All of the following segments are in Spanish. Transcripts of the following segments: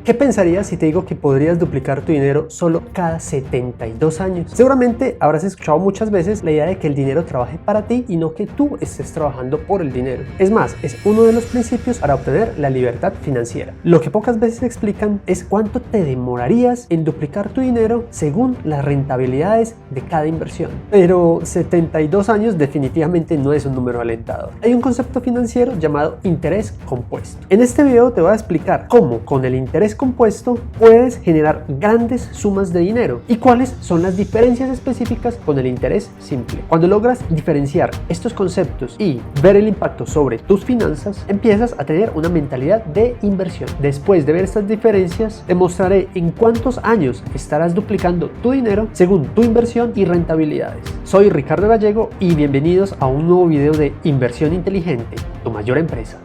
¿Qué pensarías si te digo que podrías duplicar tu dinero solo cada 72 años? Seguramente habrás escuchado muchas veces la idea de que el dinero trabaje para ti y no que tú estés trabajando por el dinero. Es más, es uno de los principios para obtener la libertad financiera. Lo que pocas veces explican es cuánto te demorarías en duplicar tu dinero según las rentabilidades de cada inversión. Pero 72 años definitivamente no es un número alentador. Hay un concepto financiero llamado interés compuesto. En este video te voy a explicar cómo con el interés compuesto puedes generar grandes sumas de dinero y cuáles son las diferencias específicas con el interés simple. Cuando logras diferenciar estos conceptos y ver el impacto sobre tus finanzas, empiezas a tener una mentalidad de inversión. Después de ver estas diferencias, te mostraré en cuántos años estarás duplicando tu dinero según tu inversión y rentabilidades. Soy Ricardo Gallego y bienvenidos a un nuevo video de Inversión Inteligente, tu mayor empresa.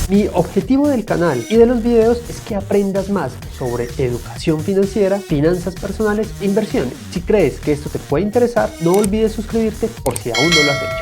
Mi objetivo del canal y de los videos es que aprendas más sobre educación financiera, finanzas personales e inversiones. Si crees que esto te puede interesar, no olvides suscribirte por si aún no lo has hecho.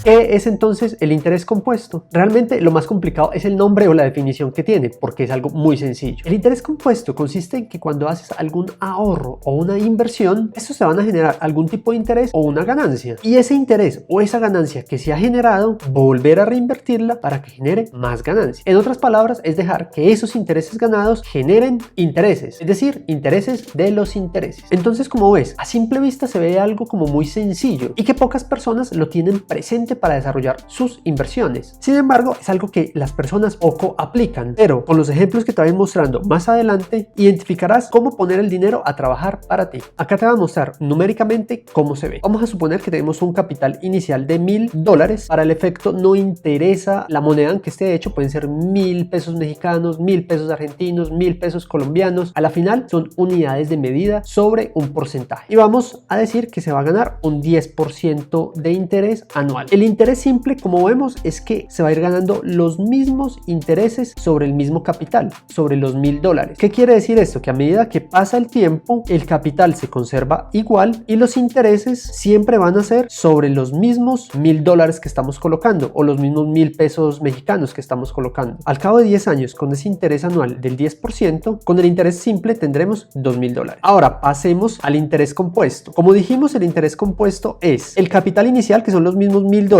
¿Qué es entonces el interés compuesto? Realmente lo más complicado es el nombre o la definición que tiene, porque es algo muy sencillo. El interés compuesto consiste en que cuando haces algún ahorro o una inversión, estos se van a generar algún tipo de interés o una ganancia. Y ese interés o esa ganancia que se ha generado, volver a reinvertirla para que genere más ganancia. En otras palabras, es dejar que esos intereses ganados generen intereses, es decir, intereses de los intereses. Entonces, como ves, a simple vista se ve algo como muy sencillo y que pocas personas lo tienen presente para desarrollar sus inversiones. Sin embargo, es algo que las personas poco aplican, pero con los ejemplos que te voy mostrando más adelante, identificarás cómo poner el dinero a trabajar para ti. Acá te voy a mostrar numéricamente cómo se ve. Vamos a suponer que tenemos un capital inicial de $1000. Para el efecto no interesa la moneda en que esté hecho, pueden ser 1000 pesos mexicanos, 1000 pesos argentinos, 1000 pesos colombianos. A la final son unidades de medida sobre un porcentaje. Y vamos a decir que se va a ganar un 10% de interés anual. El interés simple, como vemos, es que se va a ir ganando los mismos intereses sobre el mismo capital, sobre los $1000. ¿Qué quiere decir esto? Que a medida que pasa el tiempo, el capital se conserva igual y los intereses siempre van a ser sobre los mismos $1000 que estamos colocando o los mismos 1000 pesos mexicanos que estamos colocando. Al cabo de 10 años, con ese interés anual del 10%, con el interés simple tendremos $2000. Ahora pasemos al interés compuesto. Como dijimos, el interés compuesto es el capital inicial, que son los mismos $1000,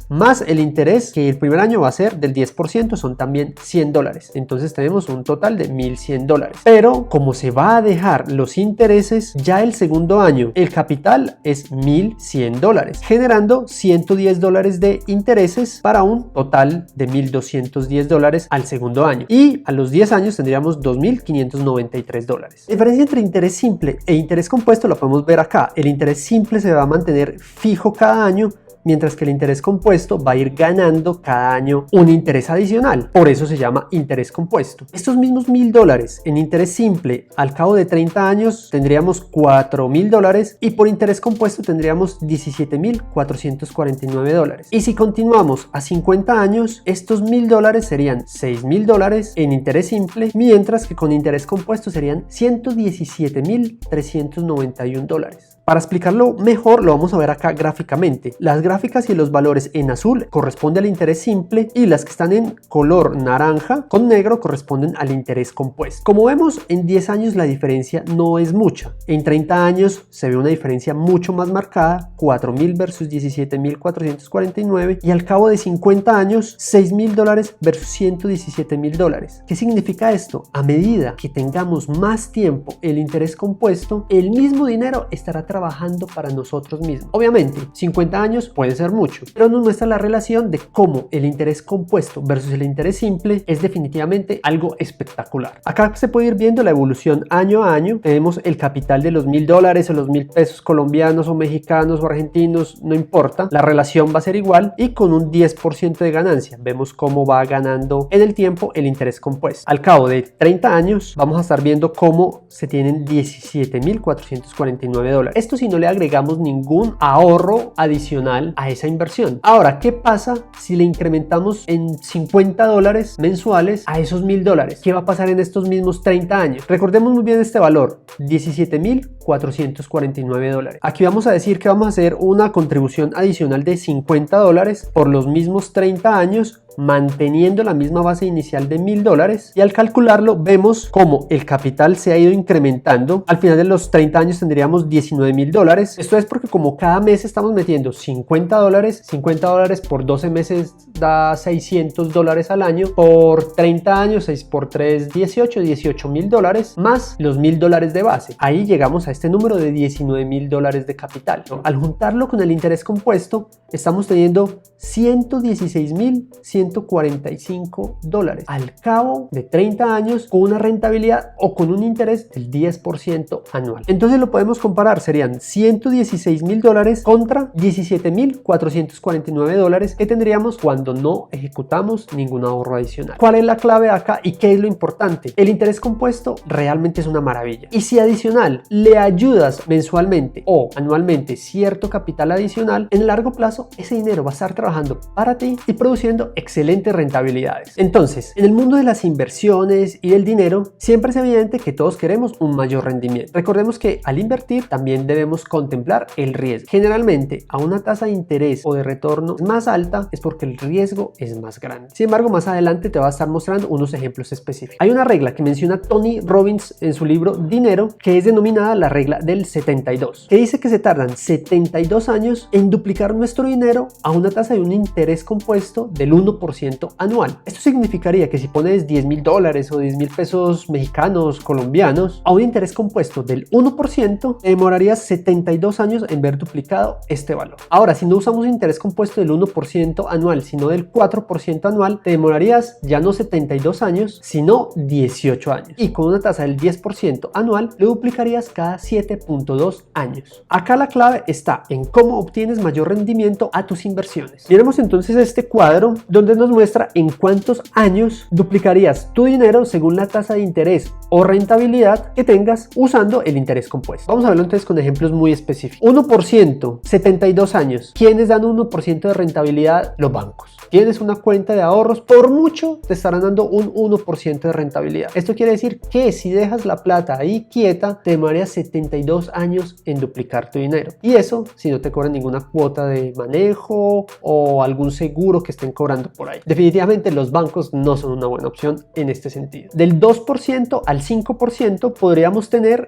más el interés que el primer año va a ser del 10%, son también $100. Entonces tenemos un total de $1100. Pero como se va a dejar los intereses, ya el segundo año el capital es $1100, generando $110 de intereses para un total de $1210 al segundo año. Y a los 10 años tendríamos $2593. La diferencia entre interés simple e interés compuesto la podemos ver acá. El interés simple se va a mantener fijo cada año, mientras que el interés compuesto va a ir ganando cada año un interés adicional. Por eso se llama interés compuesto. Estos mismos $1000 en interés simple, al cabo de 30 años tendríamos $4000 y por interés compuesto tendríamos $17,449. Y si continuamos a 50 años, estos $1000 serían $6000 en interés simple, mientras que con interés compuesto serían $117,391. Para explicarlo mejor, lo vamos a ver acá gráficamente. Las gráficas y los valores en azul corresponden al interés simple y las que están en color naranja con negro corresponden al interés compuesto. Como vemos, en 10 años la diferencia no es mucha. En 30 años se ve una diferencia mucho más marcada, $4000 versus $17,449, y al cabo de 50 años, $6000 versus $117,000. ¿Qué significa esto? A medida que tengamos más tiempo el interés compuesto, el mismo dinero estará trabajando para nosotros mismos. Obviamente, 50 años puede ser mucho, pero nos muestra la relación de cómo el interés compuesto versus el interés simple es definitivamente algo espectacular. Acá se puede ir viendo la evolución año a año. Tenemos el capital de los $1000 o los 1000 pesos colombianos o mexicanos o argentinos, no importa, la relación va a ser igual y con un 10% de ganancia. Vemos cómo va ganando en el tiempo el interés compuesto. Al cabo de 30 años vamos a estar viendo cómo se tienen $17,449. Esto si no le agregamos ningún ahorro adicional a esa inversión. Ahora, ¿qué pasa si le incrementamos en $50 mensuales a esos $1,000? ¿Qué va a pasar en estos mismos 30 años? Recordemos muy bien este valor, $17,449. Aquí vamos a decir que vamos a hacer una contribución adicional de $50 por los mismos 30 años, manteniendo la misma base inicial de $1,000, y al calcularlo vemos cómo el capital se ha ido incrementando. Al final de los 30 años tendríamos $19,000. Esto es porque como cada mes estamos metiendo $50 por 12 meses da $600 al año, por 30 años 6 por 3 $18,000 más los $1,000 de base. Ahí llegamos a este número de $19,000 de capital. Al juntarlo con el interés compuesto estamos teniendo $116,145 al cabo de 30 años, con una rentabilidad o con un interés del 10% anual. Entonces lo podemos comparar, serían $116,000 contra $17,449 que tendríamos cuando no ejecutamos ningún ahorro adicional. ¿Cuál es la clave acá y qué es lo importante? El interés compuesto realmente es una maravilla, y si adicional le ayudas mensualmente o anualmente cierto capital adicional, en el largo plazo ese dinero va a estar trabajando para ti y produciendo excelentes rentabilidades. Entonces, en el mundo de las inversiones y del dinero, siempre es evidente que todos queremos un mayor rendimiento. Recordemos que al invertir también debemos contemplar el riesgo. Generalmente, a una tasa de interés o de retorno más alta es porque el riesgo es más grande. Sin embargo, más adelante te va a estar mostrando unos ejemplos específicos. Hay una regla que menciona Tony Robbins en su libro Dinero, que es denominada la regla del 72, que dice que se tardan 72 años en duplicar nuestro dinero a una tasa de un interés compuesto del 1% anual. Esto significaría que si pones $10,000 o 10,000 pesos mexicanos, colombianos, a un interés compuesto del 1%, demorarías 72 años en ver duplicado este valor. Ahora, si no usamos un interés compuesto del 1% anual, sino del 4% anual, te demorarías ya no 72 años, sino 18 años. Y con una tasa del 10% anual, lo duplicarías cada 7.2 años. Acá la clave está en cómo obtienes mayor rendimiento a tus inversiones. Miremos entonces este cuadro donde nos muestra en cuántos años duplicarías tu dinero según la tasa de interés o rentabilidad que tengas usando el interés compuesto. Vamos a verlo entonces con ejemplos muy específicos. 1%, 72 años. ¿Quiénes dan 1% de rentabilidad? Los bancos. Tienes una cuenta de ahorros, por mucho te estarán dando un 1% de rentabilidad. Esto quiere decir que si dejas la plata ahí quieta, te demorarías 72 años en duplicar tu dinero. Y eso si no te cobran ninguna cuota de manejo o algún seguro que estén cobrando por ahí. Definitivamente los bancos no son una buena opción en este sentido. Del 2% al 5% podríamos tener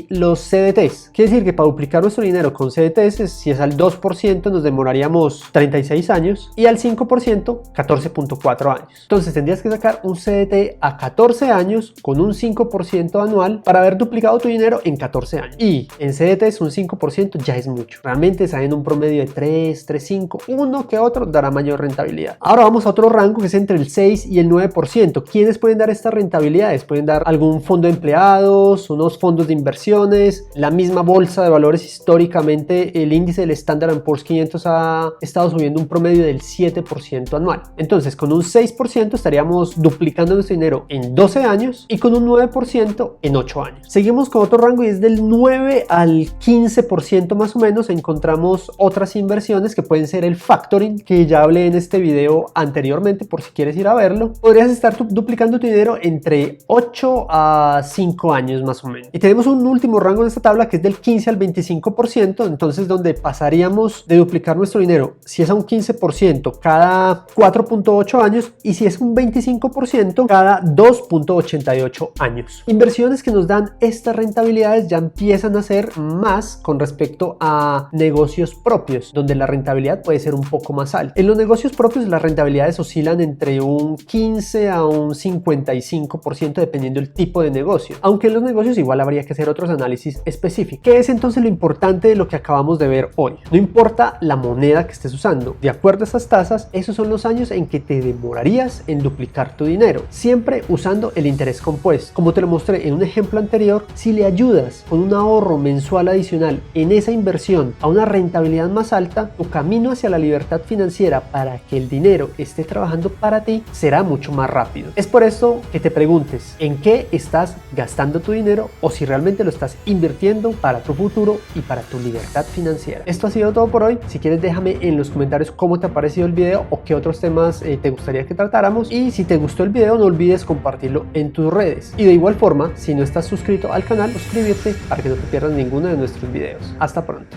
los CDTs. Quiere decir que para duplicar nuestro dinero con CDTs, si es al 2% nos demoraríamos 36 años y al 5% 14.4 años. Entonces tendrías que sacar un CDT a 14 años con un 5% anual para haber duplicado tu dinero en 14 años. Y en CDTs un 5% ya es mucho. Realmente salen un promedio de 3, 3.5, uno que otro dará mayor rentabilidad. Ahora vamos a otro rango que es entre el 6 y el 9%. ¿Quiénes pueden dar estas rentabilidades? Pueden dar algún fondo de empleados, unos fondos de inversiones, la misma bolsa de valores. Históricamente el índice del Standard & Poor's 500 ha estado subiendo un promedio del 7% anual. Entonces con un 6% estaríamos duplicando nuestro dinero en 12 años y con un 9% en 8 años. Seguimos con otro rango y es del 9 al 15% más o menos. Encontramos otras inversiones que pueden ser el factoring, que ya hablé en este video anteriormente por si quieres ir a verlo. Podrías estar duplicando tu dinero entre 8 a 5 años más o menos. Y tenemos un último rango en esta tabla que es del 15 al 25%, entonces donde pasaríamos de duplicar nuestro dinero, si es a un 15% cada 4.8 años y si es un 25% cada 2.88 años. Inversiones que nos dan estas rentabilidades ya empiezan a ser más con respecto a negocios propios, donde la rentabilidad puede ser un poco más alta. En los negocios propios las rentabilidades oscilan entre un 15 a un 55% dependiendo del tipo de negocio, aunque en los negocios igual habría que hacer otros análisis específicos. ¿Qué es entonces lo importante de lo que acabamos de ver hoy? No importa la moneda que estés usando, de acuerdo a estas tasas, esos son los años en que te demorarías en duplicar tu dinero, siempre usando el interés compuesto. Como te lo mostré en un ejemplo anterior, si le ayudas con un ahorro mensual adicional en esa inversión a una rentabilidad más alta, tu camino hacia la libertad financiera para que el dinero dinero esté trabajando para ti, será mucho más rápido. Es por esto que te preguntes en qué estás gastando tu dinero o si realmente lo estás invirtiendo para tu futuro y para tu libertad financiera. Esto ha sido todo por hoy. Si quieres, déjame en los comentarios cómo te ha parecido el video o qué otros temas te gustaría que tratáramos, y si te gustó el video no olvides compartirlo en tus redes, y de igual forma, si no estás suscrito al canal, suscribirte para que no te pierdas ninguno de nuestros videos. Hasta pronto.